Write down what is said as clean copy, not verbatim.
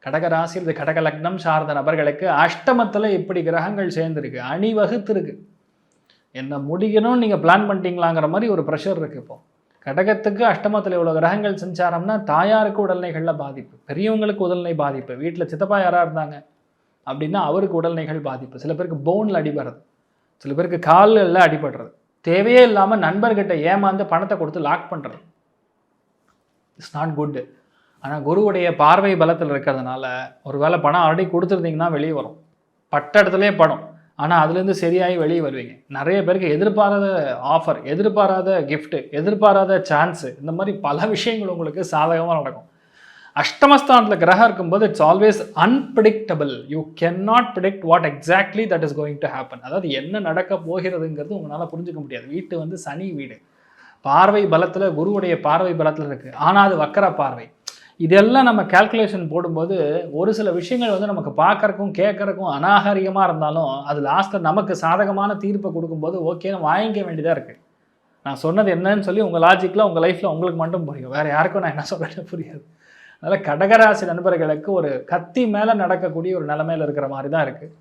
கடக ராசி இது கடக லக்னம் சார்ந்த நபர்களுக்கு அஷ்டமத்தில் இப்படி கிரகங்கள் சேர்ந்துருக்கு, அணிவகுத்து இருக்கு. என்ன முடிக்கணும்னு நீங்கள் பிளான் பண்ணிட்டீங்களாங்கிற மாதிரி ஒரு ப்ரெஷர் இருக்குது. இப்போ கடகத்துக்கு அஷ்டமத்தில் இவ்வளோ கிரகங்கள் செஞ்சாரம்னா தாயாருக்கு உடல்நிலைகளில் பாதிப்பு, பெரியவங்களுக்கு உடல்நிலை பாதிப்பு, வீட்டில் சித்தப்பா யாராக இருந்தாங்க அப்படின்னா அவருக்கு உடல்நிலைகள் பாதிப்பு, சில பேருக்கு போனில் அடிபடுறது, சில பேருக்கு காலில் அடிபடுறது, தேவையே இல்லாமல் நண்பர்கிட்ட ஏமாந்து பணத்தை கொடுத்து லாக் பண்ணுறது. It's not good. ஆனால் குருவுடைய பார்வை பலத்தில் இருக்கிறதுனால ஒரு வேளை பணம் ஆல்ரெடி கொடுத்துருந்தீங்கன்னா வெளியே வரும், பட்ட இடத்துலேயே பணம், ஆனால் அதுலேருந்து சரியாகி வெளியே வருவீங்க. நிறைய பேருக்கு எதிர்பாராத ஆஃபர், எதிர்பாராத கிஃப்ட்டு, எதிர்பாராத சான்ஸு, இந்த மாதிரி பல விஷயங்கள் உங்களுக்கு சாதகமாக நடக்கும். அஷ்டமஸ்தானத்தில் கிரகம் இருக்கும்போது it's always unpredictable. You can not predict what exactly that is going to happen. அதாவது என்ன நடக்க போகிறதுங்கிறது உங்களால் புரிஞ்சுக்க முடியாது. வீட்டு சனி வீடு, பார்வை பலத்தில் குருவுடைய பார்வை பலத்தில் இருக்குது, ஆனால் அது வக்கர பார்வை. இதெல்லாம் நம்ம கால்குலேஷன் போடும்போது ஒரு சில விஷயங்கள் நமக்கு பார்க்கறக்கும் கேட்கறக்கும் அநாகரிகமாக இருந்தாலும் அது லாஸ்ட்டில் நமக்கு சாதகமான தீர்ப்பை கொடுக்கும்போது ஓகேன்னு வாங்கிக்க வேண்டியதாக இருக்குது. நான் சொன்னது என்னன்னு சொல்லி உங்கள் லாஜிக்கில் உங்கள் லைஃப்பில் உங்களுக்கு மட்டும் புரியும், வேறு யாருக்கும் நான் என்ன சொல்கிறேன்னு புரியாது. அதனால் கடகராசி நண்பர்களுக்கு ஒரு கத்தி மேலே நடக்கக்கூடிய ஒரு நிலைமையில் இருக்கிற மாதிரி தான் இருக்குது.